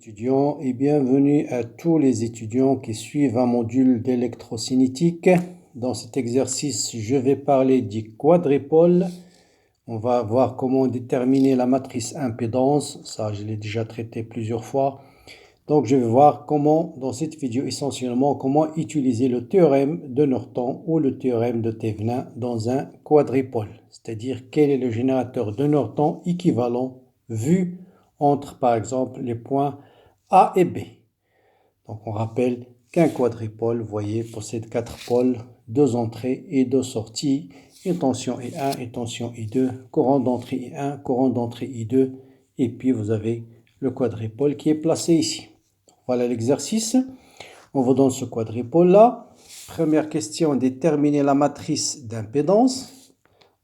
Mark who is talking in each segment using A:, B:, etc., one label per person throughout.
A: étudiants et bienvenue à tous les étudiants qui suivent un module d'électrocinétique. Dans cet exercice, je vais parler du quadripôle. On va voir comment déterminer la matrice impédance. Ça, je l'ai déjà traité plusieurs fois. Donc, je vais voir comment, dans cette vidéo essentiellement, comment utiliser le théorème de Norton ou le théorème de Thévenin dans un quadripôle. C'est-à-dire, quel est le générateur de Norton équivalent vu entre, par exemple, les points A et B. Donc, on rappelle qu'un quadripôle, vous voyez, possède 4 pôles, 2 entrées et 2 sorties, une tension I1 et tension I2, courant d'entrée I1, courant d'entrée I2, et puis vous avez le quadripôle qui est placé ici. Voilà l'exercice. On va dans ce quadripôle-là. Première question, déterminer la matrice d'impédance.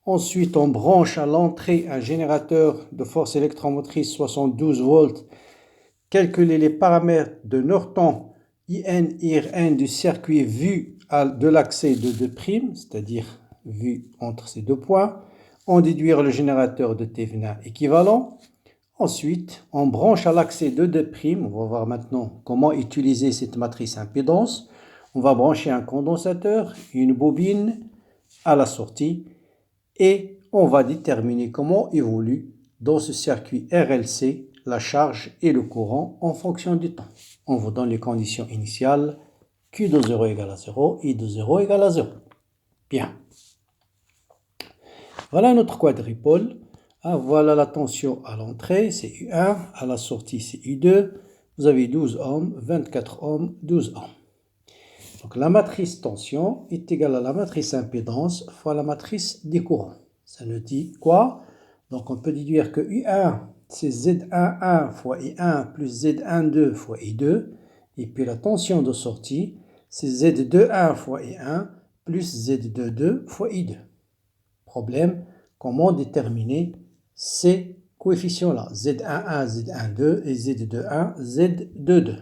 A: Ensuite, on branche à l'entrée un générateur de force électromotrice 72 volts. Calculer les paramètres de Norton, IN et RN du circuit vu de l'accès de 2', c'est-à-dire vu entre ces deux points. On déduire le générateur de Thévenin équivalent. Ensuite, on branche à l'accès de 2'. On va voir maintenant comment utiliser cette matrice impédance. On va brancher un condensateur, une bobine à la sortie. Et on va déterminer comment évolue dans ce circuit RLC la charge et le courant en fonction du temps. On vous donne les conditions initiales, Q de 0 égale à 0, I de 0 égale à 0. Bien. Voilà notre quadripôle. Voilà la tension à l'entrée, c'est U1, à la sortie c'est U2. Vous avez 12 ohms, 24 ohms, 12 ohms. Donc la matrice tension est égale à la matrice impédance fois la matrice des courants. Ça nous dit quoi? Donc on peut déduire que U1 c'est Z11 fois I1 plus Z12 fois I2. Et puis la tension de sortie c'est Z21 fois I1 plus Z22 fois I2. Problème, comment déterminer ces coefficients-là? Z11, Z12 et Z21, Z22.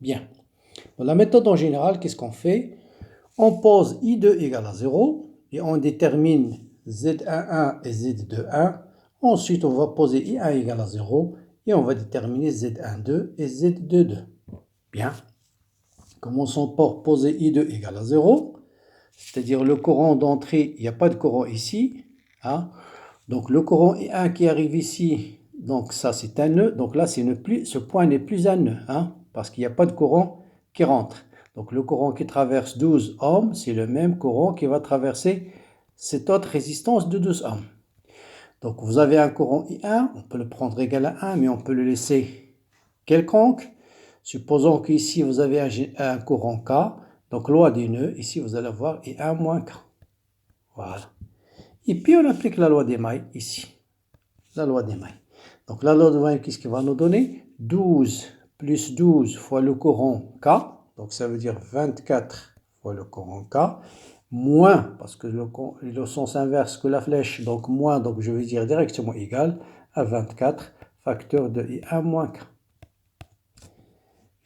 A: Bien. Dans la méthode en général, qu'est-ce qu'on fait? On pose I2 égale à 0 et on détermine Z11 et Z21. Ensuite, on va poser I1 égale à 0 et on va déterminer Z12 et Z22. Bien. Commençons par poser I2 égale à 0. C'est-à-dire le courant d'entrée, il n'y a pas de courant ici. Hein? Donc le courant I1 qui arrive ici, donc ça c'est un nœud. Donc là, ce point n'est plus un nœud, hein? Parce qu'il n'y a pas de courant qui rentre. Donc le courant qui traverse 12 ohms, c'est le même courant qui va traverser cette autre résistance de 12 ohms. Donc vous avez un courant I1, on peut le prendre égal à 1, mais on peut le laisser quelconque. Supposons qu'ici vous avez un courant K, donc loi des nœuds, ici vous allez avoir I1 moins K. Voilà. Et puis on applique la loi des mailles ici. La loi des mailles. Donc la loi des mailles, qu'est-ce qu'il va nous donner? 12 plus 12 fois le courant K, donc ça veut dire 24 fois le courant K, moins, parce que le sens inverse que la flèche, donc moins, donc je vais dire directement égal à 24 facteur de I1 moins K.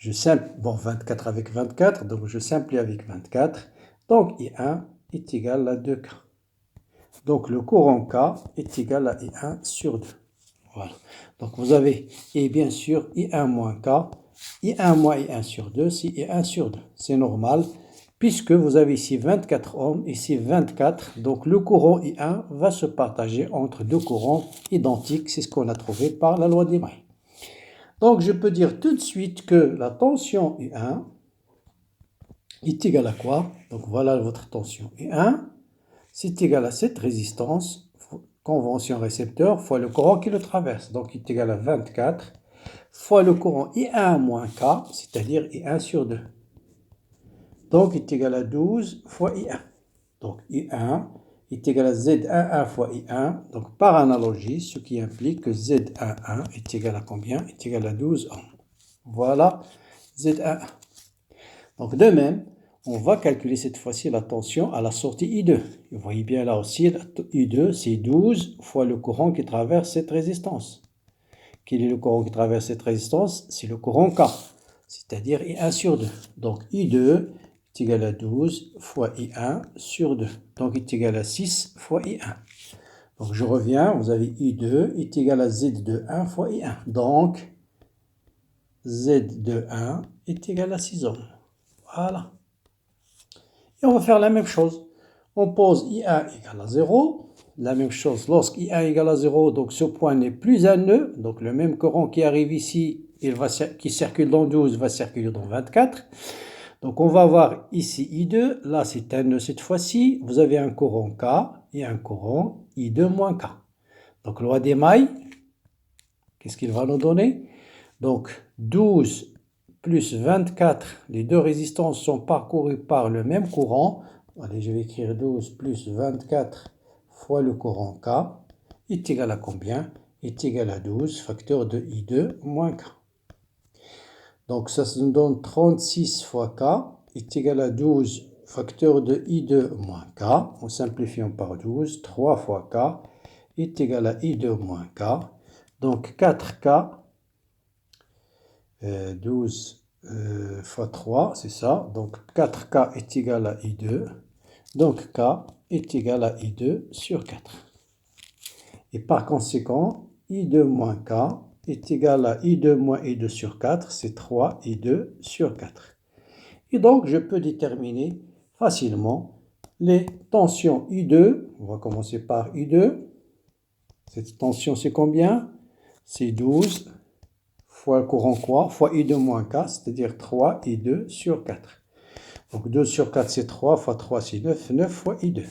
A: 24 avec 24, donc je simplifie avec 24, donc I1 est égal à 2K. Donc le courant K est égal à I1 sur 2. Voilà. Donc vous avez, et bien sûr, I1 moins K, I1 moins I1 sur 2, c'est I1 sur 2. C'est normal, puisque vous avez ici 24 ohms, ici 24. Donc le courant I1 va se partager entre deux courants identiques. C'est ce qu'on a trouvé par la loi des mailles. Donc je peux dire tout de suite que la tension I1 est égale à quoi? Donc voilà votre tension I1. C'est égal à cette résistance, convention récepteur, fois le courant qui le traverse. Donc, il est égal à 24 fois le courant I1 moins K, c'est-à-dire I1 sur 2. Donc, il est égal à 12 fois I1. Donc, I1 est égal à Z11 fois I1. Donc, par analogie, ce qui implique que Z11 est égal à combien? Est égal à 12 ohms. Voilà Z11. Donc, de même, on va calculer cette fois-ci la tension à la sortie I2. Vous voyez bien là aussi, I2, c'est 12 fois le courant qui traverse cette résistance. Quel est le courant qui traverse cette résistance? C'est le courant K, c'est-à-dire I1 sur 2. Donc I2 est égal à 12 fois I1 sur 2. Donc il est égal à 6 fois I1. Donc je reviens, vous avez I2 est égal à Z21 fois I1. Donc Z de 1 est égal à 6 ohms. Voilà. Et on va faire la même chose. On pose I1 égale à 0. La même chose, lorsque I1 égale à 0, donc ce point n'est plus un nœud. Donc le même courant qui arrive ici, qui circule dans 12, va circuler dans 24. Donc on va avoir ici I2. Là, c'est un nœud cette fois-ci. Vous avez un courant K et un courant I2 moins K. Donc loi des mailles, qu'est-ce qu'il va nous donner? Donc 12 plus 24, les deux résistances sont parcourues par le même courant. Allez, je vais écrire 12 plus 24 fois le courant K est égal à combien? Est égal à 12 facteur de I2 moins K. Donc ça nous donne 36 fois K est égal à 12 facteur de I2 moins K. En simplifiant par 12, 3 fois K est égal à I2 moins K. Donc 4K, 12 fois 3, c'est ça. Donc 4K est égal à I2. Donc K est égal à I2 sur 4. Et par conséquent, I2 moins K est égal à I2 moins I2 sur 4. C'est 3 I2 sur 4. Et donc, je peux déterminer facilement les tensions I2. On va commencer par I2. Cette tension, c'est combien? C'est 12 fois le courant quoi? Fois I2 moins K, c'est-à-dire 3 I2 sur 4. Donc 2 sur 4, c'est 3, fois 3, c'est 9, 9 fois I2.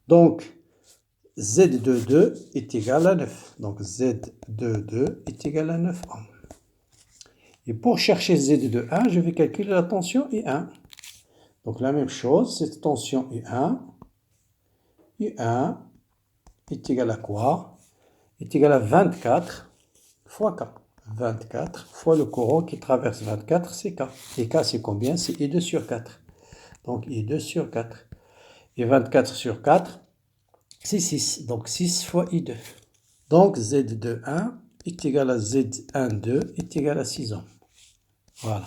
A: Donc, Z de 2 est égal à 9. Donc, Z de 2 est égal à 9 ohms. Et pour chercher Z de 1, je vais calculer la tension I1. Donc, la même chose, cette tension I1 est égal à quoi? Est égal à 24 fois K. 24 fois le courant qui traverse 24, c'est K. Et K, c'est combien? C'est I2 sur 4. Donc, I2 sur 4. Et 24 sur 4, c'est 6. Donc, 6 fois I2. Donc, Z de 1 est égal à Z12 est égal à 6 ohms. Voilà.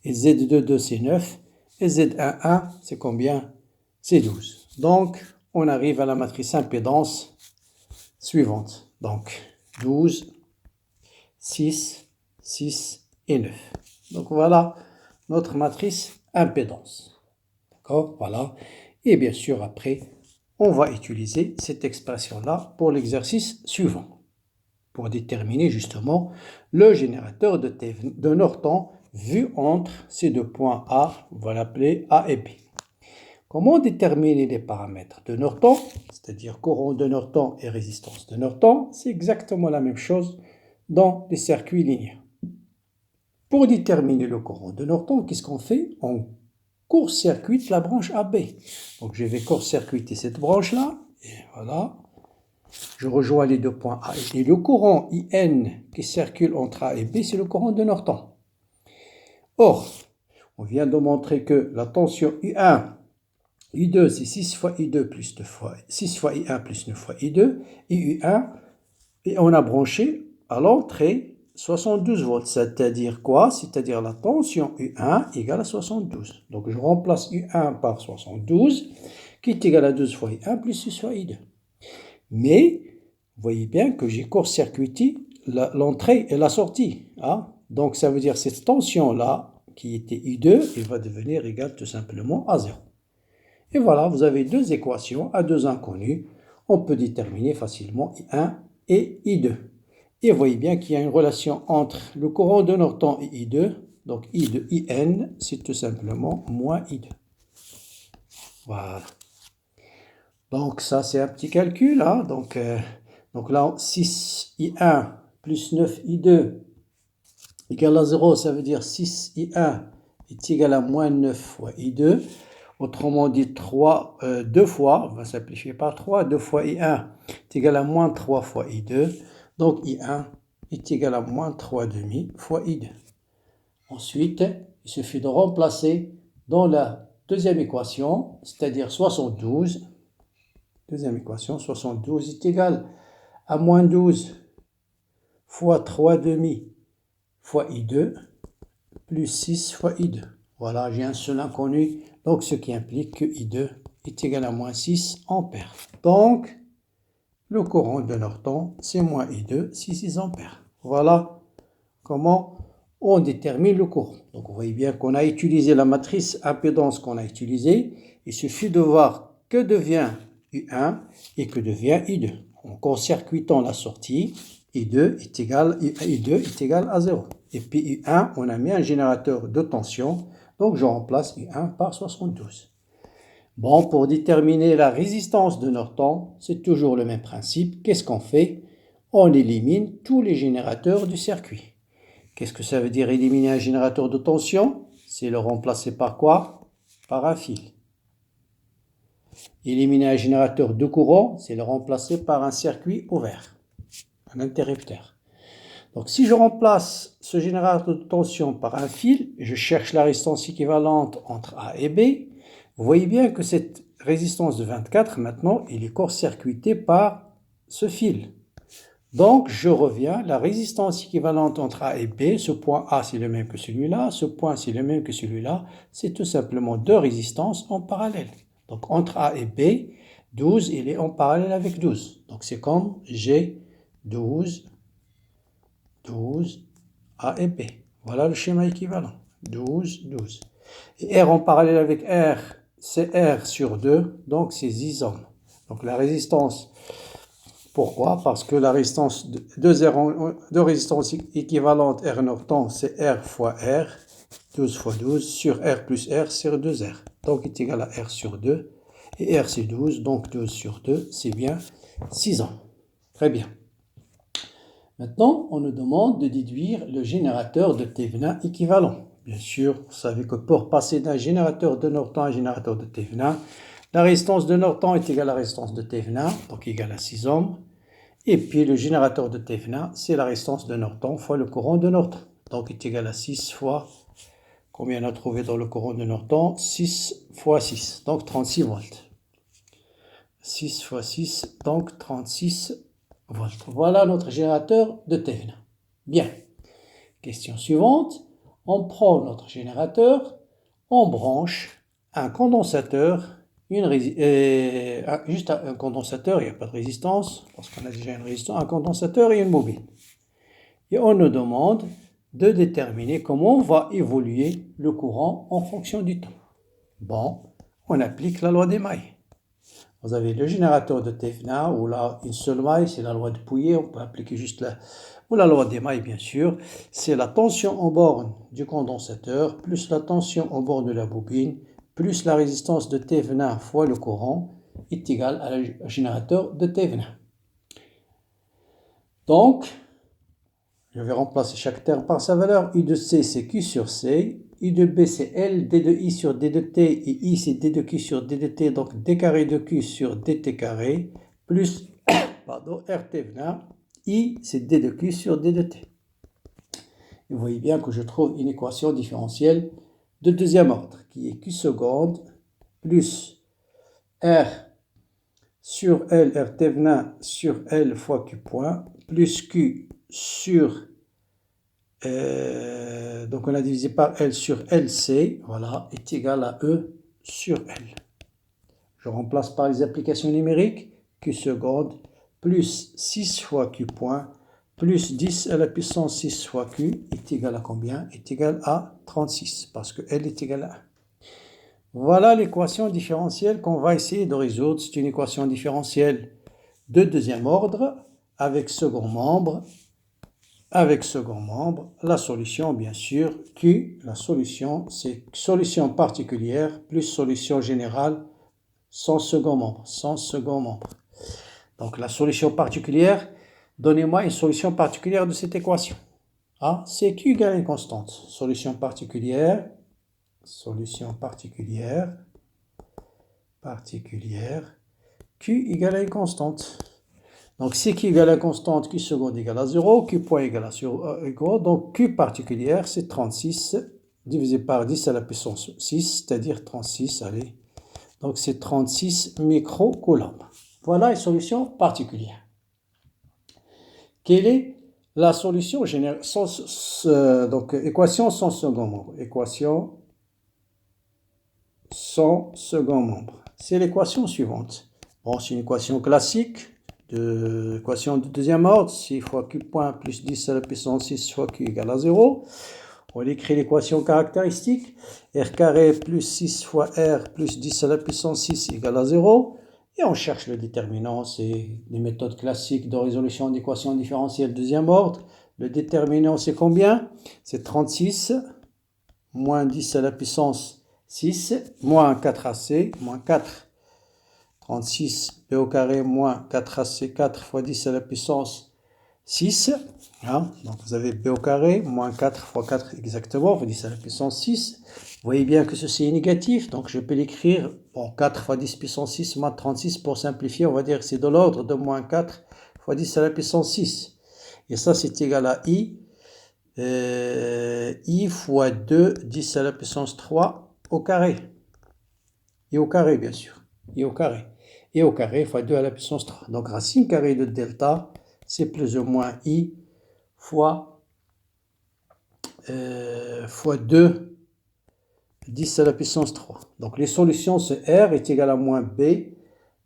A: Et Z de 2, c'est 9. Et Z11, c'est combien? C'est 12. Donc, on arrive à la matrice impédance suivante. Donc, 12, 6, 6 et 9. Donc, voilà notre matrice impédance. D'accord? Voilà. Et bien sûr, après, on va utiliser cette expression-là pour l'exercice suivant, pour déterminer justement le générateur de Norton vu entre ces deux points A, on va l'appeler A et B. Comment déterminer les paramètres de Norton, c'est-à-dire courant de Norton et résistance de Norton? C'est exactement la même chose dans les circuits linéaires. Pour déterminer le courant de Norton, qu'est-ce qu'on fait? On court-circuite la branche AB. Donc je vais court-circuiter cette branche-là, et voilà. Je rejoins les deux points A et B. Le courant IN qui circule entre A et B, c'est le courant de Norton. Or, on vient de montrer que la tension I1, I2, c'est 6 fois I2 plus 2 fois, 6 fois I1 plus 9 fois I2, et I1, et on a branché à l'entrée 72 volts, c'est-à-dire quoi? C'est-à-dire la tension U1 égale à 72. Donc je remplace U1 par 72, qui est égal à 12 fois I1 plus 6 fois I2. Mais, vous voyez bien que j'ai court-circuité l'entrée et la sortie. Hein? Donc ça veut dire que cette tension-là, qui était I2, elle va devenir égale tout simplement à 0. Et voilà, vous avez deux équations à deux inconnus. On peut déterminer facilement I1 et I2. Et vous voyez bien qu'il y a une relation entre le courant de Norton et I2. Donc I de IN, c'est tout simplement moins I2. Voilà. Donc ça, c'est un petit calcul. Hein? Donc là, 6I1 plus 9I2 égale à 0, ça veut dire 6I1 est égal à moins 9 fois I2. Autrement dit, 2 fois, on va simplifier par 3, 2 fois I1 est égal à moins 3 fois I2. Donc I1 est égal à moins 3,5 fois I2. Ensuite, il suffit de remplacer dans la deuxième équation, c'est-à-dire 72. Deuxième équation, 72 est égal à moins 12 fois 3,5 fois I2 plus 6 fois I2. Voilà, j'ai un seul inconnu, donc ce qui implique que I2 est égal à moins 6 ampères. Donc, le courant de Norton, c'est moins I2, c'est 6 ampères. Voilà comment on détermine le courant. Donc vous voyez bien qu'on a utilisé la matrice impédance qu'on a utilisée. Il suffit de voir que devient U1 et que devient I2. En court-circuitant la sortie, I2 est égal à 0. Et puis U1, on a mis un générateur de tension, donc je remplace U1 par 72. Bon, pour déterminer la résistance de Norton, c'est toujours le même principe. Qu'est-ce qu'on fait? On élimine tous les générateurs du circuit. Qu'est-ce que ça veut dire éliminer un générateur de tension? C'est le remplacer par quoi? Par un fil. Éliminer un générateur de courant, c'est le remplacer par un circuit ouvert, un interrupteur. Donc si je remplace ce générateur de tension par un fil, je cherche la résistance équivalente entre A et B. Vous voyez bien que cette résistance de 24, maintenant, il est court-circuitée par ce fil. Donc, je reviens, la résistance équivalente entre A et B, ce point A c'est le même que celui-là, ce point c'est le même que celui-là, c'est tout simplement deux résistances en parallèle. Donc, entre A et B, 12, il est en parallèle avec 12. Donc, c'est comme G, 12, 12, A et B. Voilà le schéma équivalent. 12, 12. Et R en parallèle avec R, c'est R sur 2, donc c'est 10 ohms. Donc la résistance, pourquoi? Parce que la résistance de deux résistances équivalentes R Norton, c'est R fois R, 12 fois 12, sur R plus R, c'est 2R. Donc est égal à R sur 2, et R c'est 12, donc 12 sur 2, c'est bien 6 ohms. Très bien. Maintenant, on nous demande de déduire le générateur de Thévenin équivalent. Bien sûr, vous savez que pour passer d'un générateur de Norton à un générateur de Thévenin, la résistance de Norton est égale à la résistance de Thévenin, donc égale à 6 ohms. Et puis le générateur de Thévenin, c'est la résistance de Norton fois le courant de Norton. Donc est égal à 6 fois, combien on a trouvé dans le courant de Norton? 6 fois 6, donc 36 volts. 6 fois 6, donc 36 volts. Voilà notre générateur de Thévenin. Bien. Question suivante. On prend notre générateur, on branche un condensateur, juste un condensateur, il n'y a pas de résistance, parce qu'on a déjà une résistance, un condensateur et une bobine. Et on nous demande de déterminer comment va évoluer le courant en fonction du temps. Bon, on applique la loi des mailles. Vous avez le générateur de Thévenin, ou là, une seule maille, c'est la loi de Pouillet, on peut appliquer juste la loi des mailles, bien sûr. C'est la tension en borne du condensateur, plus la tension en borne de la bobine, plus la résistance de Thévenin fois le courant, est égal à un générateur de Thévenin. Donc, je vais remplacer chaque terme par sa valeur. I de C, c'est Q sur C. I de B, c'est L, D de I sur D de T, et I, c'est D de Q sur D de T, donc D carré de Q sur DT carré, plus, R Thévenin, I, c'est D de Q sur D de T. Et vous voyez bien que je trouve une équation différentielle de deuxième ordre, qui est Q seconde, plus R sur L, R Thévenin sur L fois Q point, plus Q sur donc on a divisé par L sur LC, voilà, est égal à E sur L. Je remplace par les applications numériques, Q seconde, plus 6 fois Q point, plus 10 à la puissance 6 fois Q, est égal à combien? Est égal à 36, parce que L est égal à 1. Voilà l'équation différentielle qu'on va essayer de résoudre. C'est une équation différentielle de deuxième ordre, avec second membre. Avec second membre, la solution, bien sûr, Q, la solution, c'est solution particulière plus solution générale sans second membre, sans second membre. Donc, la solution particulière, donnez-moi une solution particulière de cette équation. Ah, c'est Q égale une constante. Solution particulière, Q égale à une constante. Donc, si Q égale à constante, Q seconde égale à 0, Q point égale à 0, donc Q particulière, c'est 36 divisé par 10 à la puissance 6, c'est-à-dire 36, allez. Donc, c'est 36 microcoulombs. Voilà une solution particulière. Quelle est la solution générale? Donc, équation sans second membre. Équation sans second membre. C'est l'équation suivante. Bon, c'est une équation classique. Équation de deuxième ordre, 6 fois Q point plus 10 à la puissance 6 fois Q égale à 0. On écrit l'équation caractéristique. R carré plus 6 fois R plus 10 à la puissance 6 égale à 0. Et on cherche le déterminant. C'est des méthodes classiques de résolution d'équations différentielles deuxième ordre. Le déterminant, c'est combien? C'est 36 moins 10 à la puissance 6, moins 4ac, moins 4. 36 b au carré moins 4ac, 4 fois 10 à la puissance 6. Hein? Donc vous avez b au carré moins 4 fois 4 exactement, fois 10 à la puissance 6. Vous voyez bien que ceci est négatif, donc je peux l'écrire, bon, 4 fois 10 puissance 6 moins 36, pour simplifier, on va dire que c'est de l'ordre de moins 4 fois 10 à la puissance 6. Et ça, c'est égal à i fois 2, 10 à la puissance 3 au carré. Et au carré, bien sûr. Et au carré. Et au carré fois 2 à la puissance 3. Donc, racine carrée de delta, c'est plus ou moins i fois 2, 10 à la puissance 3. Donc, les solutions, c'est R est égal à moins B.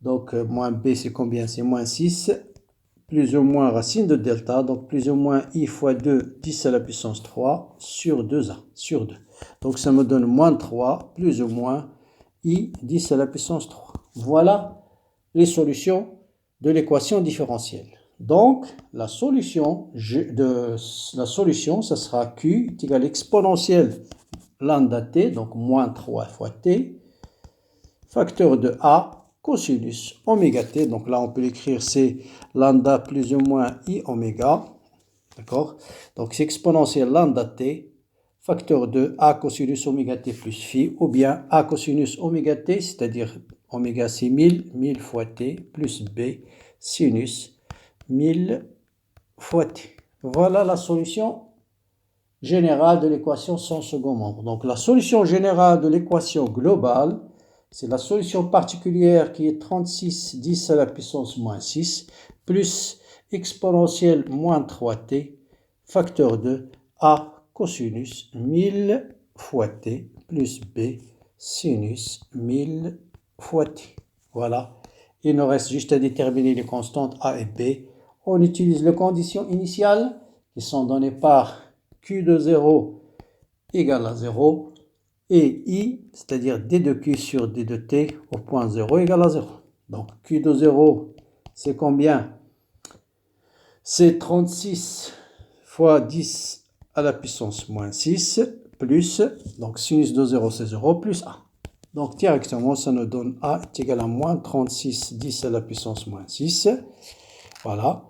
A: Donc, moins B, c'est combien? C'est moins 6. Plus ou moins racine de delta, donc plus ou moins i fois 2, 10 à la puissance 3 sur 2a, sur 2. Donc ça me donne moins 3, plus ou moins i, 10 à la puissance 3. Voilà les solutions de l'équation différentielle. Donc la solution, ça sera q est égal à l'exponentielle lambda t, donc moins 3 fois t, facteur de a, cosinus oméga t, donc là on peut l'écrire c'est lambda plus ou moins i oméga, d'accord? Donc c'est exponentielle lambda t, facteur de a cosinus oméga t plus phi, ou bien a cosinus oméga t, c'est-à-dire oméga c'est 1000 fois t, plus b sinus 1000 fois t. Voilà la solution générale de l'équation sans second membre. Donc la solution générale de l'équation globale, c'est la solution particulière qui est 36 10 à la puissance moins 6 plus exponentielle moins 3t facteur de a cosinus 1000 fois t plus b sinus 1000 fois t. Voilà. Il nous reste juste à déterminer les constantes a et b. On utilise les conditions initiales qui sont données par q de 0 égale à 0. Et i, c'est-à-dire d de q sur d de t au point 0 égale à 0. Donc q de 0, c'est combien? C'est 36 fois 10 à la puissance moins 6, plus, donc sinus de 0 c'est 0, plus a. Donc directement, ça nous donne a est égal à moins 36 10 à la puissance moins 6. Voilà,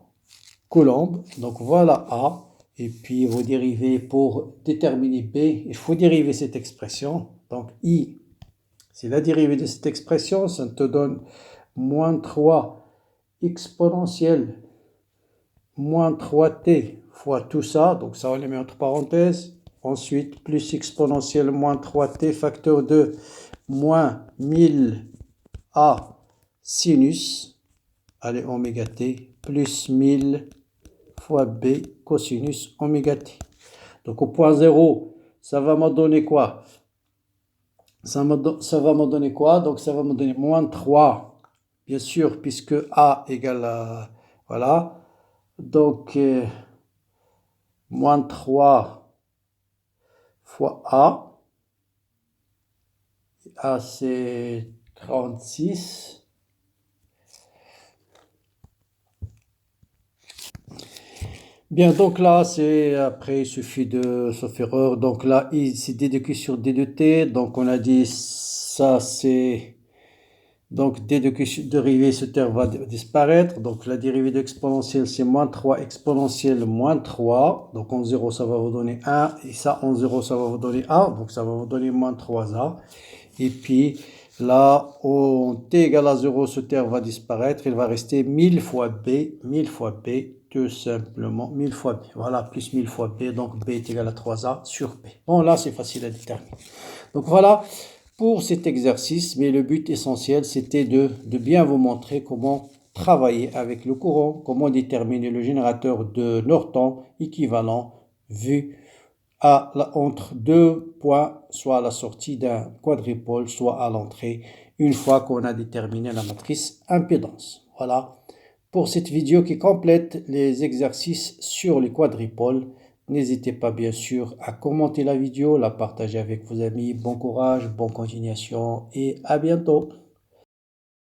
A: Coulomb. Donc voilà a. Et puis, vous dérivez pour déterminer B, il faut dériver cette expression. Donc, I, c'est la dérivée de cette expression, ça te donne moins 3 exponentielle moins 3t fois tout ça. Donc, ça, on les met entre parenthèses. Ensuite, plus exponentielle moins 3t facteur de moins 1000 a sinus, allez, oméga t, plus 1000 fois b cosinus oméga t. Donc au point 0, ça va me donner quoi? Ça va me donner quoi? Donc ça va me donner moins 3, bien sûr, puisque a égale à... Voilà. Donc moins 3 fois a. A c'est 36. Bien, donc là, c'est après, il suffit de sauf erreur. Donc là, c'est d de q sur d de t. Donc on a dit ça, c'est. Donc d de q dérivée, ce terme va disparaître. Donc la dérivée de exponentielle, c'est moins 3 exponentielle moins 3. Donc en 0, ça va vous donner 1. Et ça, en 0, ça va vous donner 1. Donc ça va vous donner moins 3a. Et puis là, au t égale à 0, ce terme va disparaître. Il va rester 1000 fois b, 1000 fois b. Tout simplement 1000 fois b. Voilà, plus 1000 fois b, donc b est égal à 3a sur b. Bon, là, c'est facile à déterminer. Donc voilà pour cet exercice, mais le but essentiel, c'était de bien vous montrer comment travailler avec le courant, comment déterminer le générateur de Norton équivalent vu entre deux points, soit à la sortie d'un quadripôle, soit à l'entrée, une fois qu'on a déterminé la matrice impédance. Voilà pour cette vidéo qui complète les exercices sur les quadripoles. N'hésitez pas bien sûr à commenter la vidéo, la partager avec vos amis. Bon courage, bonne continuation et à bientôt.